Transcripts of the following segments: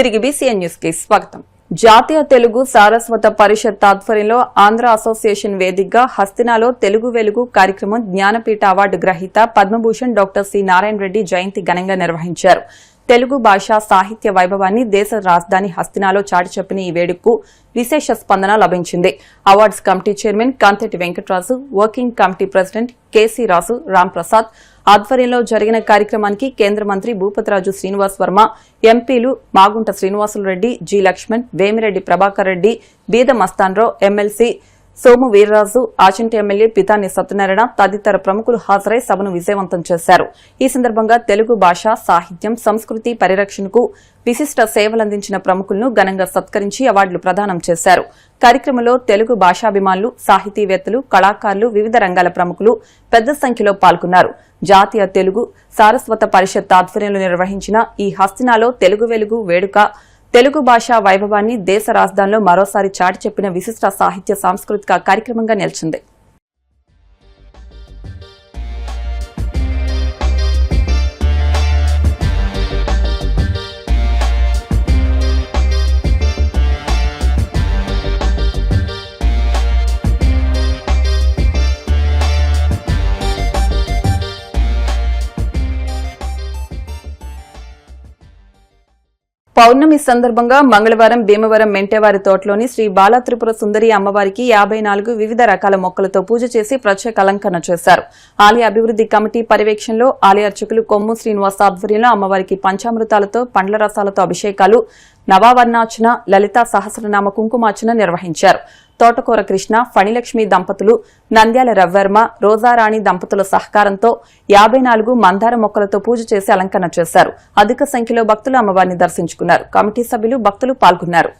తిరిగి BCN news కి స్వాగతం. జాతీయ తెలుగు సారస్వత పరిషత్ ఆధ్వర్యంలో ఆంధ్ర అసోసియేషన్ వేదికగా హస్తినాలో తెలుగు వెలుగు కార్యక్రమం జ్ఞానపీఠ అవార్డు గ్రహీత పద్మభూషణ్ డాక్టర్ సి నారాయణ రెడ్డి జయంతి ఘనంగా నిర్వహించారు. తెలుగు భాష సాహిత్య వైభవాన్ని దేశ రాజధాని హస్తినాలో చాటి చెప్పిన ఈ వేడుకకు విశేష స్పందన లభించింది. Awards committee chairman Kanteti Venkataraju, working committee president KC Raju Ramprasad ఆధ్వర్యంలో జరిగిన కార్యక్రమానికి కేంద్ర మంత్రి భూపతిరాజు శ్రీనివాస్ వర్మ, ఎంపీలు Magunta Srinivasulu Reddy, G Laxman, Vemireddy Prabhakar Reddy, Beeda Mastan Rao, MLC Somu Veerraju, Achanta MLA Pitani Satyanarayana తదితర ప్రముఖులు హాజరై సభను విజయవంతం చేశారు. ఈ సందర్భంగా తెలుగు భాష, సాహిత్యం, సంస్కృతి పరిరక్షణకు విశిష్ట సేవలందించిన ప్రముఖులను ఘనంగా సత్కరించి అవార్డులు ప్రదానం చేశారు. కార్యక్రమంలో తెలుగు భాషాభిమానులు, సాహితీవేత్తలు, కళాకారులు, వివిధ రంగాల ప్రముఖులు పెద్ద సంఖ్యలో పాల్గొన్నారు. జాతీయ తెలుగు సారస్వత పరిషత్ ఆధ్వర్యంలో నిర్వహించిన ఈ హస్తినాలో తెలుగు వెలుగు వేడుక తెలుగు భాషా వైభవాన్ని దేశ రాజధానిలో మరోసారి చాటి చెప్పిన విశిష్ట సాహిత్య సాంస్కృతిక కార్యక్రమంగా నిలిచింది. పౌర్ణమి సందర్భంగా మంగళవారం భీమవరం మెంటేవారి తోటలోని శ్రీ బాలా త్రిపుర సుందరి అమ్మవారికి 54 వివిధ రకాల మొక్కలతో పూజ చేసి ప్రత్యేక అలంకరణ చేశారు. ఆలయ అభివృద్ది కమిటీ పర్యవేక్షణలో ఆలయ అర్చకులు కొమ్ము శ్రీనివాస్ ఆధ్వర్యంలో అమ్మవారికి పంచామృతాలతో, పండ్ల రసాలతో అభిషేకాలు, నవావర్ణార్చన, లలితా సహస్రనామ కుంకుమార్చన నిర్వహించారు. తోటకూర కృష్ణ, ఫణిలక్ష్మి దంపతులు, నంద్యాల రవ్వర్మ, రోజారాణి దంపతుల సహకారంతో 54 మందార మొక్కలతో పూజ చేసి అలంకరణ చేశారు. అధిక సంఖ్యలో భక్తులు అమ్మవారిని దర్శించుకున్నారు. కమిటీ సభ్యులు, భక్తులు పాల్గొన్నారు.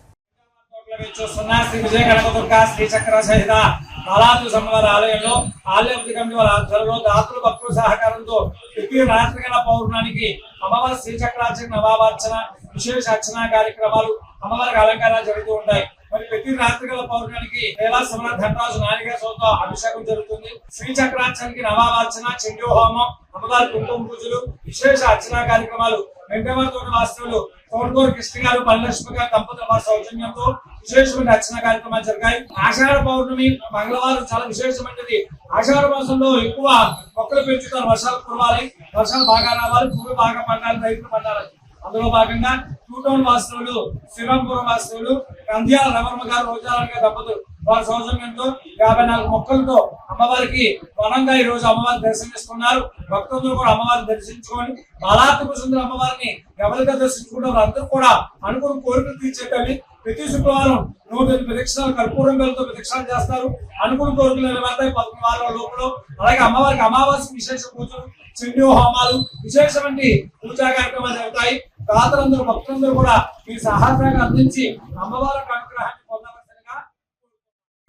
విశేష అర్చనా కార్యక్రమాలు, అమ్మవారికి అలంకారాలు జరుగుతూ ఉంటాయి. మరి ప్రతి రాత్రిగల పౌర్ణానికి కైలాసమున ధనరాజు నారికేశంతో అభిషేకం జరుగుతుంది. శ్రీచక్రార్చనకి నవార్చన, చండీ హోమం, అమ్మవారి కుంకుమ పూజలు, విశేష అర్చనా కార్యక్రమాలు. వెంకటవారి తోట వాస్తవులు తోటకూరు కృష్ణ గారు, పల్లలక్ష్మి గారు దంపతుల వారి సౌజన్యంతో విశేషమైన అర్చన కార్యక్రమాలు జరిగాయి. ఆషాఢ పౌర్ణమి మంగళవారం చాలా విశేషమైనది. ఆషాఢ మాసంలో ఎక్కువ మొక్కలు పెంచుతారు. వర్షాలు కురవాలి, వర్షాలు బాగా రావాలి, భూమి బాగా పండాలి, రైతులు పండాలి. అందులో భాగంగా టూటౌన్ వాస్తవులు, శ్రీరాంపురం వాస్తవులు, నంద్యాల రవర్మ గారు, రోజారాణి గారు దంపతులు వారి సౌజన్యంతో 54 మొక్కలతో అమ్మవారికి వనంగా ఈ రోజు అమ్మవారిని దర్శనమిస్తున్నారు. భక్తులందరూ కూడా అమ్మవారిని దర్శించుకొని బాలా త్రిపుర సుందరి అమ్మవారిని ఎవరిగా దర్శించుకుంటారో అందరూ కూడా అనుకున్న కోరికలు తీర్చేటవి. ప్రతి శుక్రవారం 108 ప్రదక్షిణాలు కర్పూరం వేలతో ప్రదక్షిణాలు చేస్తారు. అనుకున్న కోరికలు నెరవేరుతాయి 11 వారాల లోపల. అలాగే అమ్మవారికి అమావాస్య విశేష పూజలు, చండీ హోమాలు, విశేషమైన పూజా కార్యక్రమాలు జరుగుతాయి. దాతలందరూ, భక్తులందరూ కూడా ఈ సహాయంగా అందించి అమ్మవారి అనుగ్రహాన్ని పొందవలసిందిగా.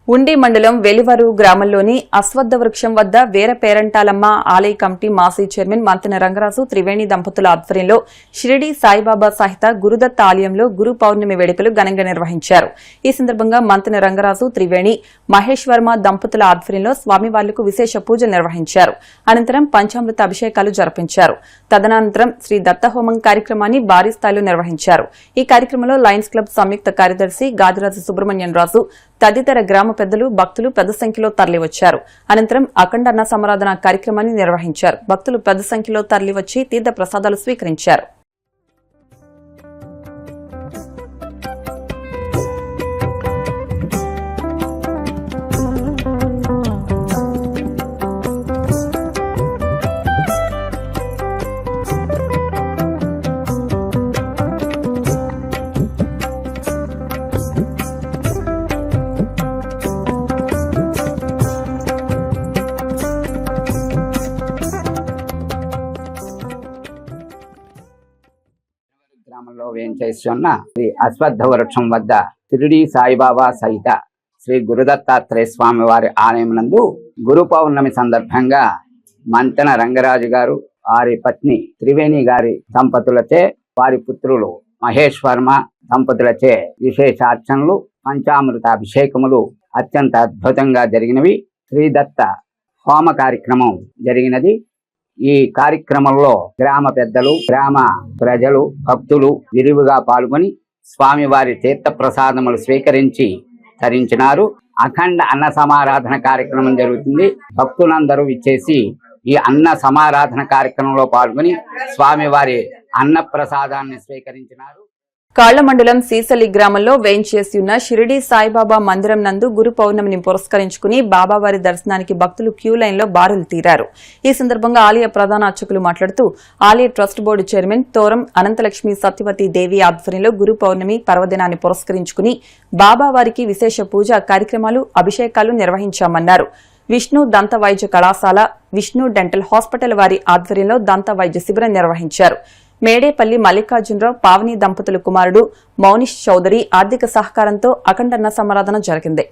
ఉండి మండలం వెలివరు గ్రామంలోని అశ్వత్థ వృక్షం వద్ద వీర పేరంటాలమ్మ ఆలయ కమిటీ మాజీ చైర్మన్ మంతెన రంగరాజు, త్రివేణి దంపతుల ఆధ్వర్యంలో షిరిడి సాయిబాబా సహిత గురుదత్త ఆలయంలో గురు పౌర్ణమి వేడుకలు ఘనంగా నిర్వహించారు. ఈ సందర్భంగా మంతెన రంగరాజు, త్రివేణి, మహేష్ వర్మ దంపతుల ఆధ్వర్యంలో స్వామివార్లకు విశేష పూజలు నిర్వహించారు. అనంతరం పంచామృత అభిషేకాలు జరిపించారు. తదనంతరం శ్రీ దత్తహోమం కార్యక్రమాన్ని భారీ స్థాయిలో నిర్వహించారు. ఈ కార్యక్రమంలో లయన్స్ క్లబ్ సంయుక్త కార్యదర్శి గాదిరాజు సుబ్రహ్మణ్యం రాజు తదితర గ్రామ పెద్దలు, భక్తులు పెద్ద సంఖ్యలో తరలివచ్చారు. అనంతరం అఖండ అన్న సమారాధన కార్యక్రమాన్ని నిర్వహించారు. భక్తులు పెద్ద సంఖ్యలో తరలివచ్చి తీర్థ ప్రసాదాలు స్వీకరించారు. గ్రామంలో వేంచేస్తున్న శ్రీ అశ్వత్థ వృక్షం వద్ద షిరిడి సాయిబాబా సహిత శ్రీ గురుదత్తాత్రేయ స్వామి వారి ఆలయం నందు గురు పౌర్ణమి సందర్భంగా మంతెన రంగరాజు గారు, వారి పత్ని త్రివేణి గారి దంపతులచే, వారి పుత్రులు మహేష్ వర్మ దంపతులచే విశేషార్చనలు, పంచామృత అభిషేకములు అత్యంత అద్భుతంగా జరిగినవి. శ్రీదత్త హోమ కార్యక్రమం జరిగినది. ఈ కార్యక్రమంలో గ్రామ పెద్దలు, గ్రామ ప్రజలు, భక్తులు విరివిగా పాల్గొని స్వామివారి తీర్థ ప్రసాదములు స్వీకరించి తరించినారు. అఖండ అన్న సమారాధన కార్యక్రమం జరుగుతుంది. భక్తులందరూ ఇచ్చేసి ఈ అన్న సమారాధన కార్యక్రమంలో పాల్గొని స్వామివారి అన్న ప్రసాదాన్ని స్వీకరించినారు. కాళ్ల మండలం సీసలి గ్రామంలో వేంచేసి ఉన్న షిరిడి సాయిబాబా మందిరం నందు గురు పౌర్ణమిని పురస్కరించుకుని బాబావారి దర్శనానికి భక్తులు క్యూ లైన్ లో బారులు తీరారు. ఈ సందర్భంగా ఆలయ ప్రధాన అర్చకులు మాట్లాడుతూ ఆలయ trust board chairman Thoram Anantalakshmi Satyavathi Devi ఆధ్వర్యంలో గురు పౌర్ణమి పర్వదినాన్ని పురస్కరించుకుని బాబావారికి విశేష పూజా కార్యక్రమాలు, అభిషేకాలు నిర్వహించామన్నారు. విష్ణు దంత వైద్య కళాశాల, విష్ణు డెంటల్ హాస్పిటల్ వారి ఆధ్వర్యంలో దంత వైద్య శిబిరం నిర్వహించారు. మేడేపల్లి మల్లికార్జునరావు పావని దంపతుల కుమారుడు మౌనిష్ చౌదరి ఆర్థిక సహకారంతో అఖండ అన్న సమారాధన జరిగింది.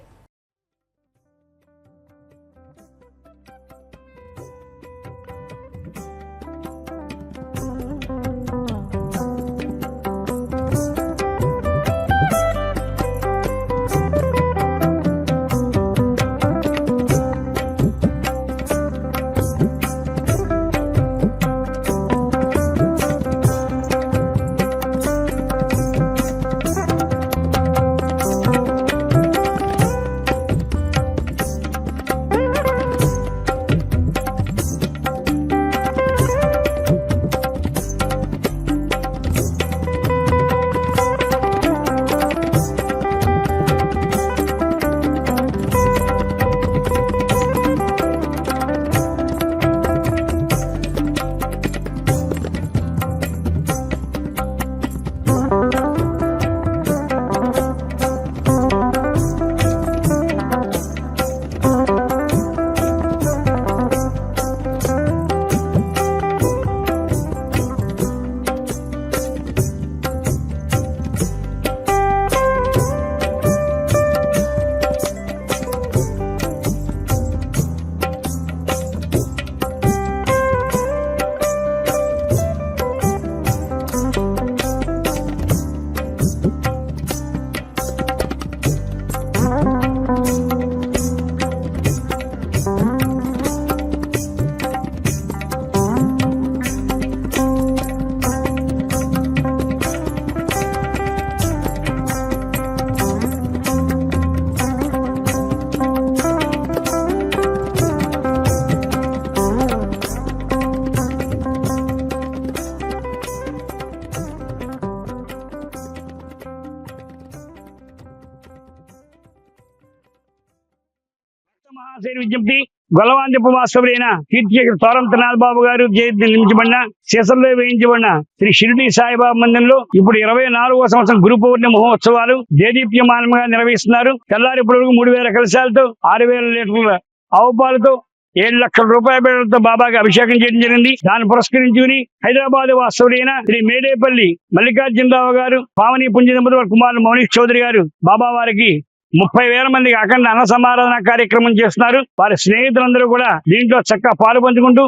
విజ్ఞప్తి గొల్లవాంజపు వాస్తవులైన కీర్తిశేఖర తోరంతనాథ్ బాబు గారు జయంతి నిర్మించబడిన శేషంలో వేయించబడిన శ్రీ షిరిడి సాయిబాబా మందిరంలో ఇప్పుడు 24వ సంవత్సరం గురు పౌర్ణమి మహోత్సవాలు దేదీప్యమానంగా నిర్వహిస్తున్నారు. తెల్లారి పొడుగు 3000 కలశాలతో 6000 లీటర్ల ఆవు పాలతో 7 లక్షల రూపాయలతో బాబాకి అభిషేకం చేయడం జరిగింది. దాన్ని పురస్కరించుకుని హైదరాబాద్ వాస్తవుడైన శ్రీ మేడేపల్లి మల్లికార్జునరావు గారు, పావని పుంజ దంపతుల కుమారుడు మౌనిష్ చౌదరి గారు బాబా వారికి 30,000 మందికి అఖండ అన్న సమారాధన కార్యక్రమం చేస్తున్నారు. వారి స్నేహితులందరూ కూడా దీంట్లో చక్కగా పాలు పంచుకుంటూ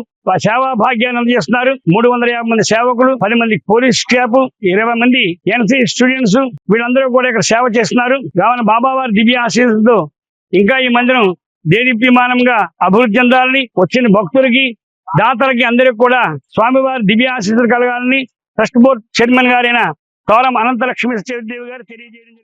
సేవా భాగ్యాన్ని అందజేస్తున్నారు. 350 మంది సేవకులు, 10 మంది పోలీస్ స్టాఫ్, 20 మంది ఎన్సీ స్టూడెంట్స్ వీళ్ళందరూ కూడా ఇక్కడ సేవ చేస్తున్నారు. కావున బాబావారి దివ్య ఆశీస్సులతో ఇంకా ఈ మందిరం దేదీప్యమానంగా అభివృద్ధి చెందాలని, వచ్చిన భక్తులకి, దాతలకి అందరికీ కూడా స్వామివారి దివ్య ఆశీస్సులు కలగాలని ట్రస్ట్ బోర్డు చైర్మన్ గారైన తోరం అనంతలక్ష్మి దేవి గారు తెలియజేయడం జరిగింది.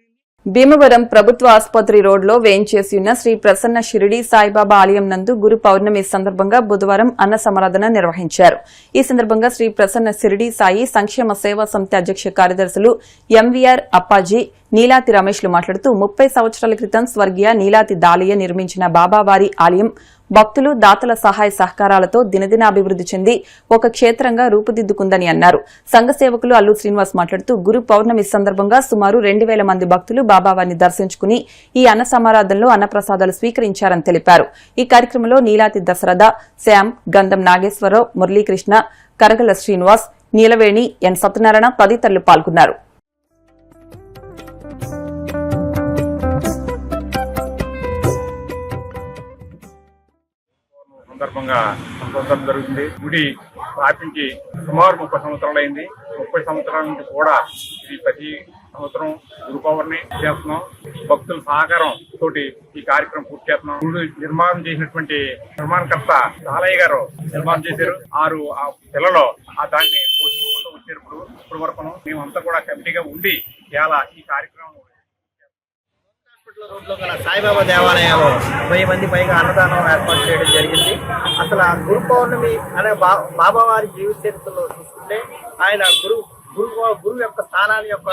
భీమవరం ప్రభుత్వ ఆసుపత్రి రోడ్లో వేంచేసి ఉన్న శ్రీ ప్రసన్న షిరిడి సాయిబాబా ఆలయం నందు గురు పౌర్ణమి సందర్భంగా బుధవారం అన్న సమారాధన నిర్వహించారు. ఈ సందర్భంగా శ్రీ ప్రసన్న షిరిడి సాయి సంక్షేమ సేవా సమితి అధ్యక్ష కార్యదర్శులు ఎంవీఆర్ అప్పాజీ, నీలాతి రమేష్లు మాట్లాడుతూ 30 సంవత్సరాల క్రితం స్వర్గీయ నీలాతి దాలియ నిర్మించిన బాబావారి ఆలయం భక్తులు, దాతల సహాయ సహకారాలతో దినదిన అభివృద్ది చెంది ఒక క్షేత్రంగా రూపుదిద్దుకుందని అన్నారు. సంఘ సేవకులు అల్లు శ్రీనివాస్ మాట్లాడుతూ గురు పౌర్ణమి సందర్భంగా సుమారు 2000 మంది భక్తులు బాబావారిని దర్శించుకుని ఈ అన్న సమారాధనలో అన్నప్రసాదాలు స్వీకరించారని తెలిపారు. ఈ కార్యక్రమంలో నీలాతి దశరథ, శ్యామ్, గంధం నాగేశ్వరరావు, మురళీకృష్ణ, కరగల శ్రీనివాస్, నీలవేణి, ఎన్ సత్యనారాయణ తదితరులు పాల్గొన్నారు. సందర్భంగా సంతోషం జరుగుతుంది. గుడి స్థాపించి సుమారు 30 సంవత్సరాలు అయింది. 30 సంవత్సరాల నుంచి కూడా ఇది ప్రతి సంవత్సరం గురు పౌర్ణమి చేస్తున్నాం. భక్తుల సహకారం తోటి ఈ కార్యక్రమం పూర్తి చేస్తున్నాం. గుడి నిర్మాణం చేసినటువంటి నిర్మాణకర్త సాలయ్య గారు నిర్మాణం చేశారు. 6 పిల్లలు దాన్ని పోషించుకుంటూ వచ్చారు. ఇప్పుడు వరకు మేమంతా కూడా కమిటీగా ఉండి ఇలా ఈ కార్యక్రమం రోడ్లో గల సాయిబాబా దేవాలయంలో 1000 మంది పైగా అన్నదానం ఏర్పాటు చేయడం జరిగింది. అసలు ఆ గురు పౌర్ణమి అనే బాబావారి జీవిత చరిత్రలో చూసుకుంటే ఆయన గురువు యొక్క స్థానాన్ని యొక్క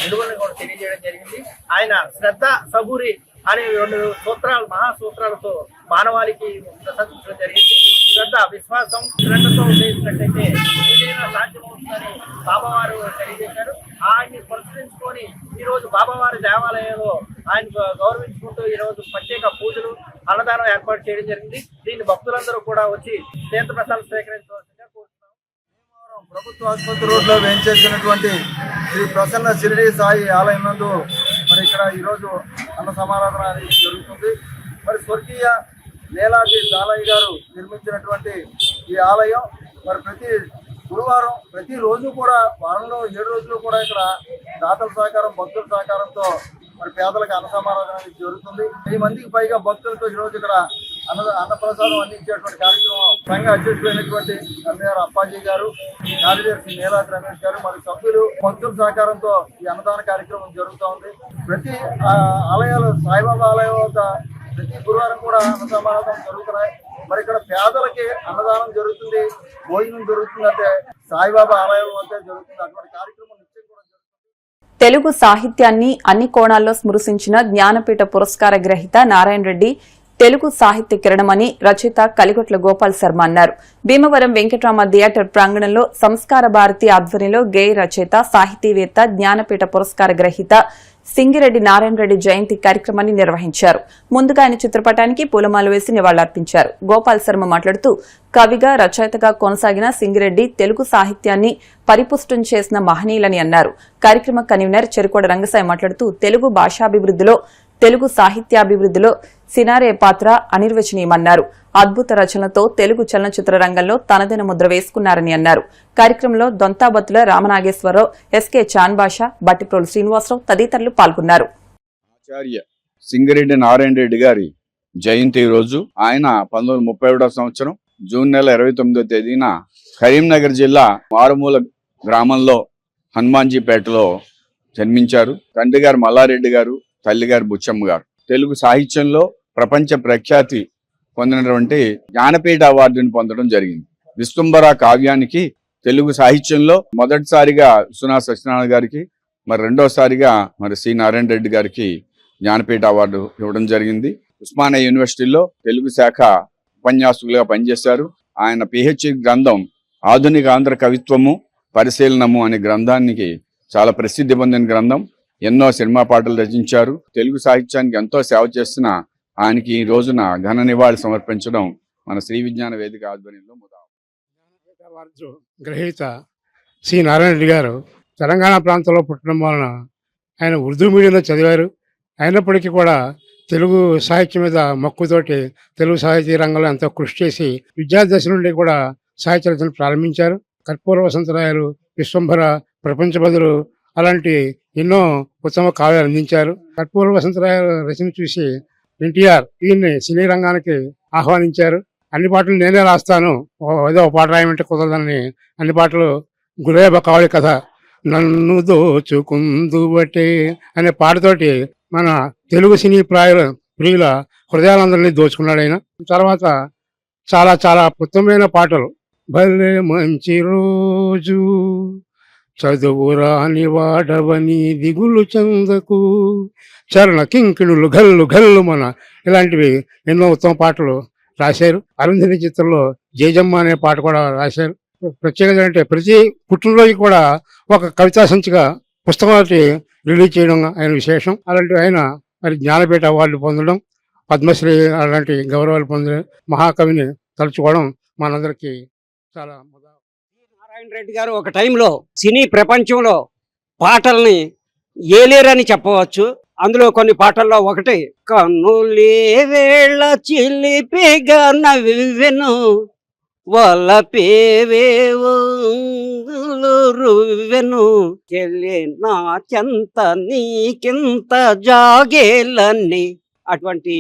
విలువలను కూడా తెలియజేయడం జరిగింది. ఆయన శ్రద్ధ సబూరి అనే 2 సూత్రాలు మహాసూత్రాలతో మానవాళికి ప్రశంసించడం జరిగింది. శ్రద్ధ, విశ్వాసం, శ్రద్ధతో చేసినట్టయితే ఏదైనా సాధ్యమవుతుందని బాబావారు తెలియజేశారు. ఆయన్ని పురస్కరించుకొని ఈ రోజు బాబావారి దేవాలయంలో ఆయన గౌరవించుకుంటూ ఈ రోజు ప్రత్యేక పూజలు, అన్నదానం ఏర్పాటు చేయడం జరిగింది. దీన్ని భక్తులందరూ కూడా వచ్చి తీర్థప్రసాదాలు స్వీకరించవలసిందిగా కోరుతున్నాం. ప్రభుత్వ ఆసుపత్రి రోడ్లో వేయించేసినటువంటి శ్రీ ప్రసన్న షిరిడి సాయి ఆలయం నందు మరి ఇక్కడ ఈరోజు అన్న సమారాధన అనేది జరుగుతుంది. మరి స్వర్గీయ నేలాది సాలయ్య గారు నిర్మించినటువంటి ఈ ఆలయం మరి ప్రతి గురువారం ప్రతిరోజు కూడా వారంలో 7 రోజులు కూడా ఇక్కడ దాతల సహకారం, భక్తుల సహకారంతో మరి పేదలకు అన్న సమారాధన అనేది జరుగుతుంది. 1000 మందికి పైగా భక్తులతో ఈరోజు ఇక్కడ అన్నప్రసాదం అందించేటువంటి కార్యక్రమం సంఘ అధ్యక్షులైనటువంటి ఎమ్మెల్యే అప్పాజీ గారు, కార్యదర్శి నేలాది రమేష్ గారు, మరి సభ్యులు, భక్తుల సహకారంతో ఈ అన్నదాన కార్యక్రమం జరుగుతూ ఉంది. ప్రతి ఆలయాలు, సాయిబాబా ఆలయం వద్ద ప్రతి గురువారం కూడా అన్న సమారాధన జరుగుతున్నాయి. మరి ఇక్కడ పేదలకి అన్నదానం జరుగుతుంది, భోజనం జరుగుతుంది అంటే సాయిబాబా ఆలయం వద్ద జరుగుతుంది. అటువంటి కార్యక్రమం నిత్యం కూడా జరుగుతుంది. తెలుగు సాహిత్యాన్ని అన్ని కోణాల్లో స్మృశించిన జ్ఞానపీఠ పురస్కార గ్రహీత నారాయణ రెడ్డి తెలుగు సాహిత్య కిరణమని రచయిత కలిగొట్ల గోపాల్ శర్మ అన్నారు. భీమవరం వెంకటరామ థియేటర్ ప్రాంగణంలో సంస్కార భారతి ఆధ్వర్యంలో గేయ రచయిత, సాహితీవేత్త, జ్ఞానపీఠ పురస్కార గ్రహీత సింగిరెడ్డి నారాయణ రెడ్డి జయంతి కార్యక్రమాన్ని నిర్వహించారు. ముందుగా ఆయన చిత్రపటానికి పూలమాల వేసి నివాళులర్పించారు. గోపాల్ శర్మ మాట్లాడుతూ కవిగా, రచయితగా కొనసాగిన సింగిరెడ్డి తెలుగు సాహిత్యాన్ని పరిపుష్టం చేసిన మహనీయులని అన్నారు. కార్యక్రమ కన్వీనర్ చెరుకోడ రంగసాయి మాట్లాడుతూ తెలుగు భాషాభివృద్ధిలో, తెలుగు సాహిత్యాభివృద్ధిలో సినారే పాత్ర అనిర్వచనీయమన్నారు. అద్భుత రచనలతో తెలుగు చలనచిత్ర రంగంలో తనదైన ముద్ర వేసుకున్నారని అన్నారు. కార్యక్రమంలో దొంతాబత్తుల రామనాగేశ్వరరావు, ఎస్కే చాన్బాష, బట్టిప్రోలు శ్రీనివాసరావు తదితరులు పాల్గొన్నారు. ఆచార్య సింగిరెడ్డి నారాయణ రెడ్డి గారి జయంతి రోజు ఆయన 1931వ సంవత్సరం జూన్ నెల 29వ తేదీన కరీంనగర్ జిల్లా మారుమూల గ్రామంలో హనుమాన్జీపేటలో జన్మించారు. తండ్రి గారు మల్లారెడ్డి గారు, తల్లి గారు బుచ్చమ్మ గారు. తెలుగు సాహిత్యంలో ప్రపంచ ప్రఖ్యాతి పొందినటువంటి జ్ఞానపీఠ అవార్డుని పొందడం జరిగింది. విశ్వంబర కావ్యానికి తెలుగు సాహిత్యంలో మొదటిసారిగా విశ్వనాథ సత్యనారాయణ గారికి, మరి రెండోసారిగా మరి సి నారాయణ రెడ్డి గారికి జ్ఞానపీఠ అవార్డు ఇవ్వడం జరిగింది. ఉస్మానియా యూనివర్సిటీలో తెలుగు శాఖ ఉపన్యాసకులుగా పనిచేశారు. ఆయన పిహెచ్డి గ్రంథం ఆధునిక ఆంధ్ర కవిత్వము పరిశీలనము అనే గ్రంథానికి చాలా ప్రసిద్ధి పొందిన గ్రంథం. ఎన్నో సినిమా పాటలు రచించారు. తెలుగు సాహిత్యానికి ఎంతో సేవ చేస్తున్న ఆయనకి ఈ రోజున ఘన నివాళి సమర్పించడం మన శ్రీ విజ్ఞాన వేదిక ఆధ్వర్యంలో గ్రహీత సి నారాయణ రెడ్డి గారు తెలంగాణ ప్రాంతంలో పుట్టడం వలన ఆయన ఉర్దూ మీడియంలో చదివారు. అయినప్పటికీ కూడా తెలుగు సాహిత్యం మీద మక్కువతోటి తెలుగు సాహితీ రంగంలో ఎంతో కృషి చేసి విద్యార్థి దశ నుండి కూడా సాహిత్య రచనలు ప్రారంభించారు. కర్పూర వసంతరాయలు, విశ్వంభర, ప్రపంచ బదులు అలాంటి ఎన్నో ఉత్తమ కావ్యాలు అందించారు. కర్పూర వసంతరాయల రచన చూసి ఎన్టీఆర్ ఈయన్ని సినీ రంగానికి ఆహ్వానించారు. అన్ని పాటలు నేనే రాస్తాను, ఏదో ఒక పాట రాయమంటే కుదరదని అన్ని పాటలు గురేబ కావలి కథ, నన్ను దోచుకుందువటే అనే పాటతోటి మన తెలుగు సినీ ప్రియుల హృదయాలందరినీ దోచుకున్నాడు ఆయన. తర్వాత చాలా చాలా ఉత్తమమైన పాటలు, భలే మంచి రోజు, చదువురాని వాడవని దిగులు చందకు, చరణ కింకిణులు గల్లు గల్లు మన, ఇలాంటివి ఎన్నో ఉత్తమ పాటలు రాశారు. అరుంధతి చిత్రంలో జయజమ్మ అనే పాట కూడా రాశారు. ప్రత్యేకత అంటే ప్రతి పుట్టినరోజు కూడా ఒక కవితా సంచిక పుస్తకం రిలీజ్ చేయడం ఆయన విశేషం. అలాంటి ఆయన మరి జ్ఞానపీఠ అవార్డు పొందడం, పద్మశ్రీ అలాంటి గౌరవాలు పొందిన మహాకవిని తలుచుకోవడం మనందరికీ చాలా. నారాయణ రెడ్డి గారు ఒక టైంలో సినీ ప్రపంచంలో పాటల్ని ఏలేరని చెప్పవచ్చు. అందులో కొన్ని పాటల్లో ఒకటి, కన్నులే వేళ చిలిపిగా నవ్వెను వాళ్ళ పేవేవో రువ్వెను చెల్లి నా చెంత నీకింత జాగేలన్నీ అటువంటి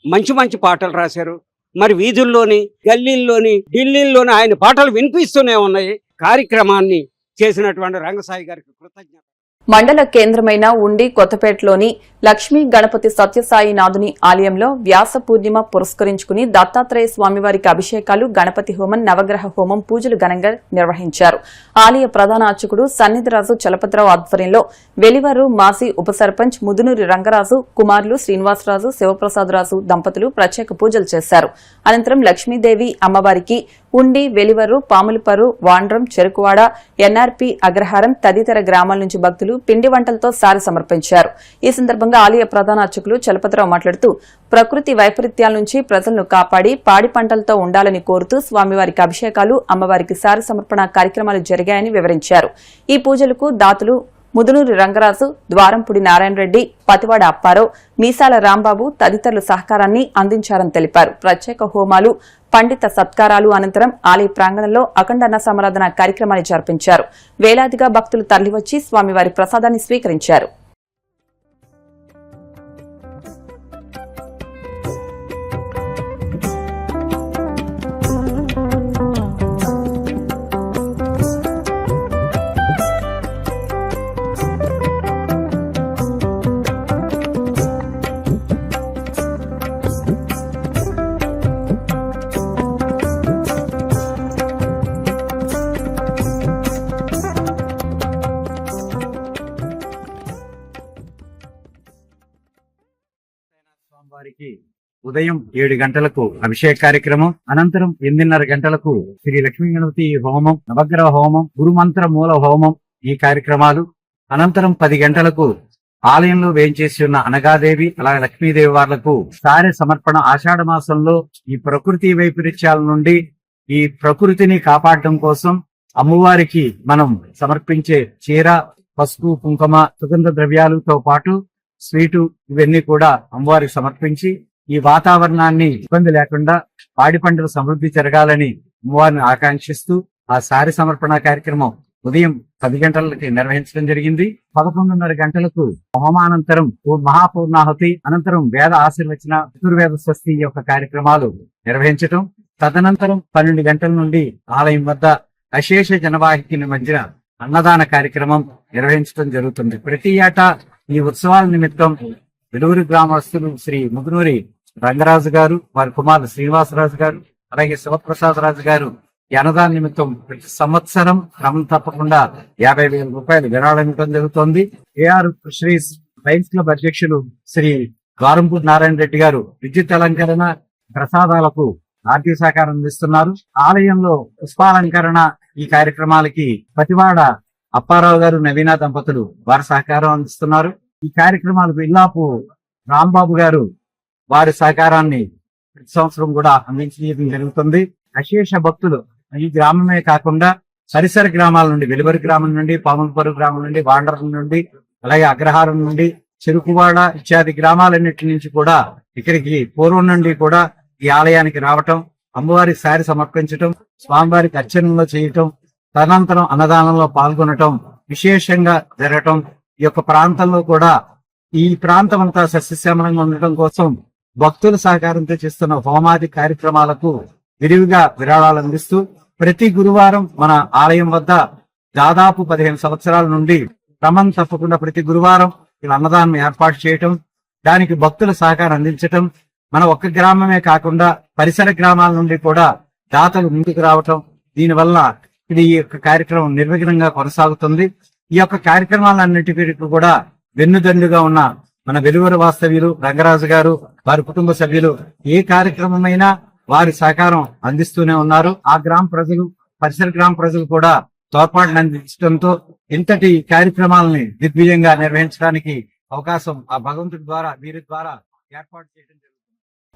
మంచి మంచి పాటలు రాశారు. మరి వీధుల్లోని గల్లీల్లోని ఢిల్లీల్లోని ఆయన పాటలు వినిపిస్తూనే ఉన్నాయి. కార్యక్రమాన్ని చేసినటువంటి రంగసాయి గారికి కృతజ్ఞత. మండల కేంద్రమైన ఉండి కొత్తపేటలోని లక్ష్మీ గణపతి సత్యసాయినాథుని ఆలయంలో వ్యాస పూర్ణిమ పురస్కరించుకుని దత్తాత్రేయ స్వామివారికి అభిషేకాలు, గణపతి హోమం, నవగ్రహ హోమం పూజలు ఘనంగా నిర్వహించారు. ఆలయ ప్రధాన అర్చకుడు సన్నిధిరాజు చలపతిరావు ఆధ్వర్యంలో వెలివరు మాజీ ఉప సర్పంచ్ ముదునూరి రంగరాజు కుమారులు శ్రీనివాసరాజు, శివప్రసాదరాజు దంపతులు ప్రత్యేక పూజలు చేశారు. అనంతరం లక్ష్మీదేవి అమ్మవారికి ఉండి, వెలివరు, పాములపర్రు, వాండ్రం, చెరుకువాడ, ఎన్ఆర్పి, అగ్రహారం తదితర గ్రామాల నుంచి భక్తులు పిండి వంటలతో సారి సమర్పించారు. ఈ సందర్భంగా ఆలయ ప్రధాన అర్చకులు చలపతిరావు మాట్లాడుతూ ప్రకృతి వైపరీత్యాల నుంచి ప్రజలను కాపాడి పాడి పంటలతో ఉండాలని కోరుతూ స్వామివారికి అభిషేకాలు, అమ్మవారికి సారి సమర్పణ కార్యక్రమాలు జరిగాయని వివరించారు. ఈ పూజలకు దాతలు ముదునూరి రంగరాజు, ద్వారంపుడి నారాయణ రెడ్డి, పతివాడ అప్పారావు, మీసాల రాంబాబు తదితరుల సహకారాన్ని అందించారని తెలిపారు. ప్రత్యేక హోమాలు, పండిత సత్కారాలు అనంతరం ఆలయ ప్రాంగణంలో అఖండ అన్న సమారాధన కార్యక్రమాన్ని జరిపించారు. వేలాదిగా భక్తులు తరలివచ్చి స్వామివారి ప్రసాదాన్ని స్వీకరించారు. వారికి ఉదయం 7 గంటలకు అభిషేక కార్యక్రమం, అనంతరం 8:30 గంటలకు శ్రీ లక్ష్మీ గణపతి హోమం, నవగ్రహ హోమం, గురుమంత్ర మూల హోమం ఈ కార్యక్రమాలు, అనంతరం 10 గంటలకు ఆలయంలో వేయించేసి ఉన్న అనగాదేవి అలాగే లక్ష్మీదేవి వార్లకు సారె సమర్పణ. ఆషాఢ మాసంలో ఈ ప్రకృతి వైపరీత్యాల నుండి ఈ ప్రకృతిని కాపాడటం కోసం అమ్మవారికి మనం సమర్పించే చీర, పసుపు, కుంకుమ, సుగంధ ద్రవ్యాలతో పాటు స్వీటు ఇవన్నీ కూడా అమ్మవారికి సమర్పించి ఈ వాతావరణాన్ని ఇబ్బంది లేకుండా పాడి పంటలు సమృద్ధి జరగాలని అమ్మవారిని ఆకాంక్షిస్తూ ఆ సారి సమర్పణ కార్యక్రమం ఉదయం 10 గంటలకి నిర్వహించడం జరిగింది. 11:30 గంటలకు హోమానంతరం మహాపూర్ణాహుతి, అనంతరం వేద ఆశీర్వచన, చతుర్వేద స్వస్తి యొక్క కార్యక్రమాలు నిర్వహించటం. తదనంతరం 12 గంటల నుండి ఆలయం వద్ద అశేష జనవాహికి మధ్య అన్నదాన కార్యక్రమం నిర్వహించడం జరుగుతుంది. ప్రతి ఏటా ఈ ఉత్సవాల నిమిత్తం వెలుగురి గ్రామస్తులు శ్రీ ముదునూరి రంగరాజు గారు, వారి కుమారులు శ్రీనివాసరాజు గారు, అలాగే శివప్రసాదరాజు గారు ఈ అన్నదాన నిమిత్తం ప్రతి సంవత్సరం క్రమం తప్పకుండా 50,000 రూపాయలు విరాళం ఇవ్వడం జరుగుతోంది. ఏఆర్ శ్రీ లయన్స్ క్లబ్ అధ్యక్షులు శ్రీ ద్వారంపూడి నారాయణ రెడ్డి గారు విద్యుత్ అలంకరణ, ప్రసాదాలకు ఆర్థిక సహకారం అందిస్తున్నారు. ఆలయంలో పుష్పాలంకరణ ఈ కార్యక్రమాలకి పతివాడ అప్పారావు గారు, నవీన దంపతులు వారి సహకారం అందిస్తున్నారు. ఈ కార్యక్రమాలకు ఇల్లాపు రాంబాబు గారు వారి సహకారాన్ని ప్రతి సంవత్సరం కూడా అందించడం జరుగుతుంది. అశేష భక్తులు ఈ గ్రామమే కాకుండా పరిసర గ్రామాల నుండి, వెలువరి గ్రామం నుండి, పాములపర్రు గ్రామం నుండి, వాండ్రం నుండి, అలాగే అగ్రహారం నుండి, చెరుకువాడ ఇత్యాది గ్రామాలన్నిటి నుంచి కూడా ఇక్కడికి పూర్వం నుండి కూడా ఈ ఆలయానికి రావటం, అమ్మవారి సారి సమర్పించటం, స్వామివారికి అర్చనలో చేయటం, తదనంతరం అన్నదానంలో పాల్గొనటం విశేషంగా జరగటం. ఈ యొక్క ప్రాంతంలో కూడా ఈ ప్రాంతం అంతా సస్యశ్యామలంగా ఉండటం కోసం భక్తుల సహకారంతో చేస్తున్న హోమాది కార్యక్రమాలకు విరివిగా విరాళాలు అందిస్తూ ప్రతి గురువారం మన ఆలయం వద్ద దాదాపు 15 సంవత్సరాల నుండి క్రమం తప్పకుండా ప్రతి గురువారం ఇలా అన్నదానం ఏర్పాటు చేయటం, దానికి భక్తుల సహకారం అందించటం, మన ఒక్క గ్రామమే కాకుండా పరిసర గ్రామాల నుండి కూడా దాతలు ముందుకు రావటం, దీనివల్ల ఇది ఈ యొక్క కార్యక్రమం నిర్విఘ్నంగా కొనసాగుతుంది. ఈ యొక్క కార్యక్రమాలన్నిటికీ కూడా వెన్నుదండుగా ఉన్న మన వెలువరి వాస్తవ్యులు రంగరాజు గారు, వారి కుటుంబ సభ్యులు ఏ కార్యక్రమమైనా వారి సహకారం అందిస్తూనే ఉన్నారు. ఆ గ్రామ ప్రజలు, పరిసర గ్రామ ప్రజలు కూడా తోడ్పాటును అందించడంతో ఇంతటి కార్యక్రమాలని దిగ్విజయంగా నిర్వహించడానికి అవకాశం ఆ భగవంతుడి ద్వారా, వీరి ద్వారా ఏర్పాటు చేయడం జరుగుతుంది.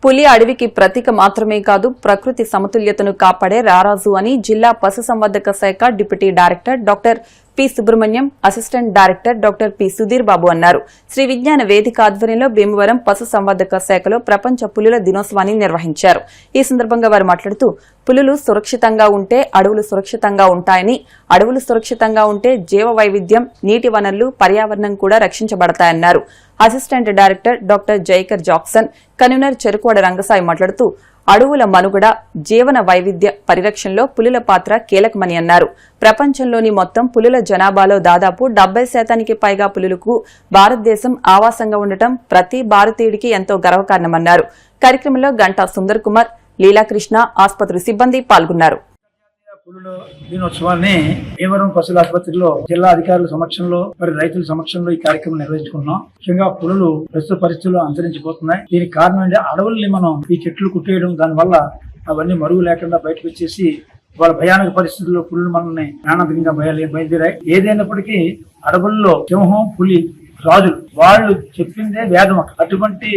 పులి అడవికి ప్రతీక మాత్రమే కాదు, ప్రకృతి సమతుల్యతను కాపాడే రారాజు అని జిల్లా పశుసంవర్ధక శాఖ deputy director doctor P Subrahmanyam, assistant director doctor P Sudheer Babu అన్నారు. శ్రీ విజ్ఞాన వేదిక ఆధ్వర్యంలో భీమవరం పశుసంవర్ధక శాఖలో ప్రపంచ పులుల దినోత్సవాన్ని నిర్వహించారు. ఈ సందర్భంగా వారు మాట్లాడుతూ పులులు సురక్షితంగా ఉంటే అడవులు సురక్షితంగా ఉంటాయని, అడవులు సురక్షితంగా ఉంటే జీవ వైవిధ్యం, నీటి వనరులు, పర్యావరణం కూడా రక్షించబడతాయన్నారు. Assistant director doctor Jaikar Jackson, convener Cherukuvada Rangasai మాట్లాడుతూ అడవుల మనుగడ, జీవన వైవిధ్య పరిరక్షణలో పులుల పాత్ర కీలకమని అన్నారు. ప్రపంచంలోని మొత్తం పులుల జనాభాలో దాదాపు 70% పైగా పులులకు భారతదేశం ఆవాసంగా ఉండటం ప్రతి భారతీయుడికి ఎంతో గర్వకారణమన్నారు. కార్యక్రమంలో గంటా సుందర్ కుమార్, లీలాకృష్ణ, ఆసుపత్రి సిబ్బంది పాల్గొన్నారు. పులుల దినోత్సవాన్ని భీమవరం పశువుల ఆసుపత్రిలో జిల్లా అధికారుల సమక్షంలో మరి రైతుల సమక్షంలో ఈ కార్యక్రమం నిర్వహించుకున్నాం. ముఖ్యంగా పులులు ప్రస్తుత పరిస్థితుల్లో అంతరించిపోతున్నాయి. దీనికి కారణం ఏంటి? అడవుల్ని మనం ఈ చెట్లు కుట్టేయడం, దానివల్ల అవన్నీ మరుగు లేకుండా బయటకు వచ్చేసి వాళ్ళ భయానక పరిస్థితుల్లో పులులు మనల్ని ప్రాణాంతకంగా బయలుదేరాయి. ఏదైనప్పటికీ అడవుల్లో సింహం, పులి రాజులు వాళ్ళు చెప్పిందే వేదం. అటువంటి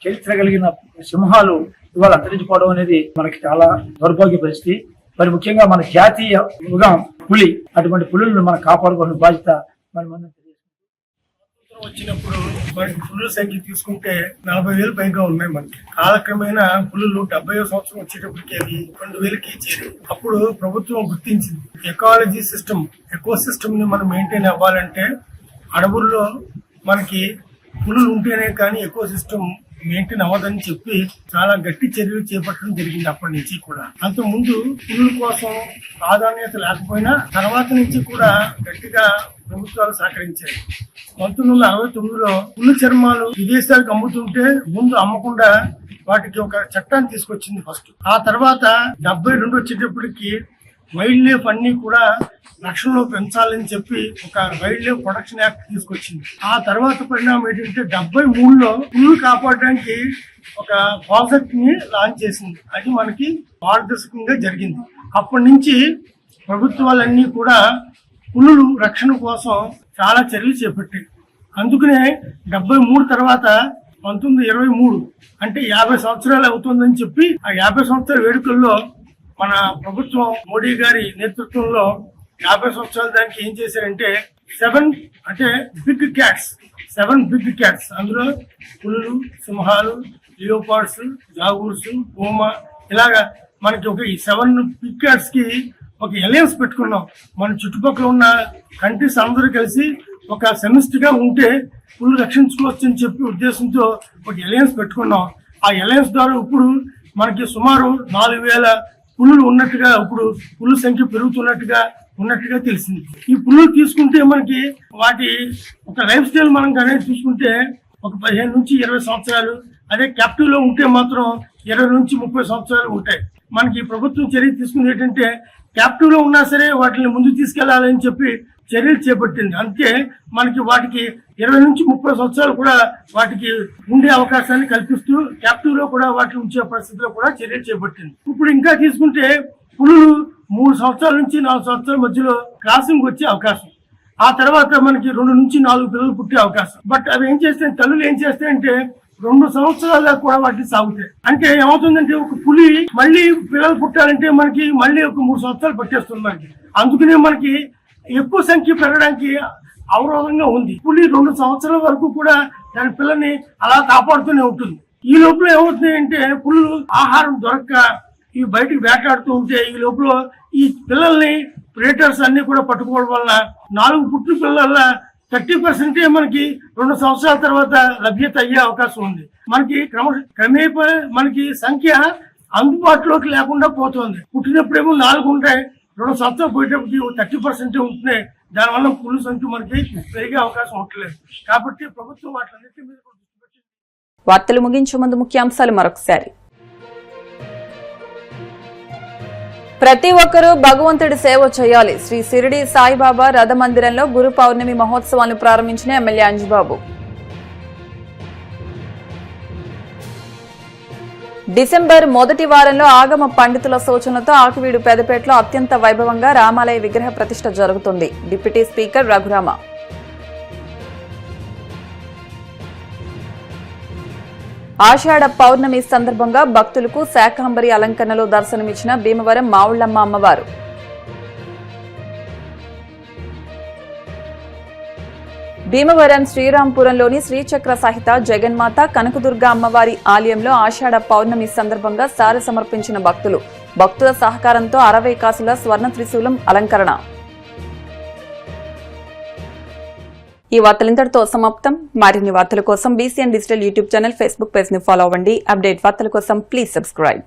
చరిత్ర కలిగిన సింహాలు ఇవాళ అంతరించిపోవడం అనేది మనకి చాలా దౌర్భాగ్య పరిస్థితి. మరి ముఖ్యంగా మన జాతీయ మృగం పులి, అటువంటి పులులను మనం కాపాడుకోవాల్సిన బాధ్యత మన ముందు వచ్చినప్పుడు మనకి పులుల సంఖ్య తీసుకుంటే 40,000 పైగా ఉన్నాయి. మనకి కాలక్రమేణా పులులు 70వ సంవత్సరం వచ్చేటప్పటికి అవి 2,000కి చేరి అప్పుడు ప్రభుత్వం గుర్తించింది ఎకాలజీ సిస్టమ్, ఎకో సిస్టమ్ ని మనం మెయింటైన్ అవ్వాలంటే అడవుల్లో మనకి పులులు ఉంటేనే కానీ ఎకో సిస్టమ్ మెయింటైన్ అవ్వదని చెప్పి చాలా గట్టి చర్యలు చేపట్టడం జరిగింది. అప్పటి నుంచి కూడా అంతకుముందు పులుల కోసం ప్రాధాన్యత లేకపోయినా తర్వాత నుంచి కూడా గట్టిగా ప్రభుత్వాలు సహకరించాయి. 1969లో పులి చర్మాలు విదేశాలకు అమ్ముతుంటే ముందు అమ్మకుండా వాటికి ఒక చట్టాన్ని తీసుకొచ్చింది ఫస్ట్. ఆ తర్వాత 72 వచ్చేటప్పటికి వైల్డ్ లైఫ్ అన్ని కూడా రక్షణలో పెంచాలని చెప్పి ఒక వైల్డ్ లైఫ్ ప్రొటెక్షన్ యాక్ట్ తీసుకొచ్చింది. ఆ తర్వాత పరిణామం ఏంటంటే 73లో పులులు కాపాడడానికి ఒక ప్రాజెక్ట్ ని లాంచ్ చేసింది. అది మనకి పారదర్శకంగా జరిగింది. అప్పటి నుంచి ప్రభుత్వాలన్నీ కూడా పులులు రక్షణ కోసం చాలా చర్యలు చేపట్టాయి. అందుకనే 73 తర్వాత 1923 అంటే 50 సంవత్సరాలు అవుతుందని చెప్పి ఆ 50 సంవత్సరాల వేడుకల్లో మన ప్రభుత్వం మోడీ గారి నేతృత్వంలో 50 సంవత్సరాల దానికి ఏం చేశారంటే 7 బిగ్ క్యాట్స్ అందులో పులులు, సింహాలు, లియోపార్డ్స్, జాగూర్స్, పూమా ఇలాగా మనకి ఒక 7 బిగ్ క్యాట్స్ కి ఒక అలయన్స్ పెట్టుకున్నాం. మన చుట్టుపక్కల ఉన్న కంట్రీస్ అందరూ కలిసి ఒక సెమిస్ట్ గా ఉంటే పులు రక్షించుకోవచ్చు అని చెప్పి ఉద్దేశంతో ఒక అలయన్స్ పెట్టుకున్నాం. ఆ అలయన్స్ ద్వారా ఇప్పుడు మనకి సుమారు 4,000 పులులు ఉన్నట్టుగా, ఇప్పుడు పులుల సంఖ్య పెరుగుతున్నట్టుగా తెలిసింది. ఈ పులులు తీసుకుంటే మనకి వాటి ఒక లైఫ్ స్టైల్ మనం కానీ చూసుకుంటే ఒక 15 నుంచి 20 సంవత్సరాలు, అదే క్యాప్టివ్ లో ఉంటే మాత్రం 20 నుంచి 30 సంవత్సరాలు ఉంటాయి. మనకి ప్రభుత్వం చర్య తీసుకుంది ఏంటంటే క్యాప్టివ్ లో ఉన్నా సరే వాటిని ముందు తీసుకెళ్లాలని చెప్పి చర్యలు చేపట్టింది. అంతే మనకి వాటికి 20 నుంచి 30 సంవత్సరాలు కూడా వాటికి ఉండే అవకాశాన్ని కల్పిస్తూ క్యాప్టివ్ లో కూడా వాటిని ఉంచే పరిస్థితిలో కూడా చర్యలు చేపట్టింది. ఇప్పుడు ఇంకా తీసుకుంటే పులులు 3 సంవత్సరాల నుంచి 4 సంవత్సరాల మధ్యలో క్రాసింగ్ వచ్చే అవకాశం, ఆ తర్వాత మనకి 2 నుంచి 4 పిల్లలు పుట్టే అవకాశం. బట్ అవి ఏం చేస్తాయి, తల్లులు ఏం చేస్తాయంటే 2 సంవత్సరాల దాకా కూడా వాటిని సాగుతాయి. అంటే ఏమవుతుందంటే ఒక పులి మళ్ళీ పిల్లలు పుట్టాలంటే మనకి మళ్ళీ ఒక 3 సంవత్సరాలు పట్టేస్తుంది మనకి. అందుకనే మనకి ఎక్కువ సంఖ్య పెరగడానికి అవరోధంగా ఉంది. పులి 2 సంవత్సరాల వరకు కూడా దాని పిల్లల్ని అలా కాపాడుతూనే ఉంటుంది. ఈ లోపల ఏమవుతుంది అంటే పులులు ఆహారం దొరక్క ఈ బయటికి వేటాడుతూ ఉంటే ఈ లోపల ఈ పిల్లల్ని ప్రేటర్స్ అన్ని కూడా పట్టుకోవడం వల్ల 4 పుట్టిన పిల్లల 30% మనకి 2 సంవత్సరాల తర్వాత లభ్యత అయ్యే అవకాశం ఉంది. మనకి క్రమేపీ మనకి సంఖ్య అందుబాటులోకి లేకుండా పోతుంది. పుట్టినప్పుడేమో 4 ఉంటాయి, 2 సంవత్సరాలు పోయేటప్పటికి 30% ఉంటున్నాయి. దానివల్ల పులుల సంఖ్య మనకి పెరిగే అవకాశం ఉండలేదు. కాబట్టి ప్రభుత్వం వాటిలన్నింటి మీద వార్తలు ముగించే ముందు ముఖ్యాంశాలు మరొకసారి. ప్రతి ఒక్కరూ భగవంతుడి సేవ చేయాలి. శ్రీ షిరిడి సాయిబాబా రథ మందిరంలో గురు పౌర్ణమి మహోత్సవాలను ప్రారంభించిన ఎమ్మెల్యే అంజిబాబు. డిసెంబర్ మొదటి వారంలో ఆగమ పండితుల సూచనలతో ఆకివీడు పెదపేటలో అత్యంత వైభవంగా రామాలయ విగ్రహ ప్రతిష్ఠ జరుగుతుంది. Deputy speaker Raghurama. ఆషాఢ పౌర్ణమి సందర్భంగా భక్తులకు శాకంబరి అలంకరణలో దర్శనమిచ్చిన భీమవరం మావుళ్లమ్మ అమ్మవారు. భీమవరం శ్రీరాంపురంలోని శ్రీచక్ర సహిత జగన్మాత కనకదుర్గ అమ్మవారి ఆలయంలో ఆషాఢ పౌర్ణమి సందర్భంగా సార సమర్పించిన భక్తులు. భక్తుల సహకారంతో 60 కాసుల స్వర్ణ త్రిశూలం అలంకరణ. ఈ వార్తలు ఇంతటితో సమాప్తం. మరిన్ని వార్తల కోసం BCN digital YouTube channel, Facebook page ని ఫాలో అవ్వండి. అప్డేట్ వార్తల కోసం ప్లీజ్ సబ్స్క్రైబ్.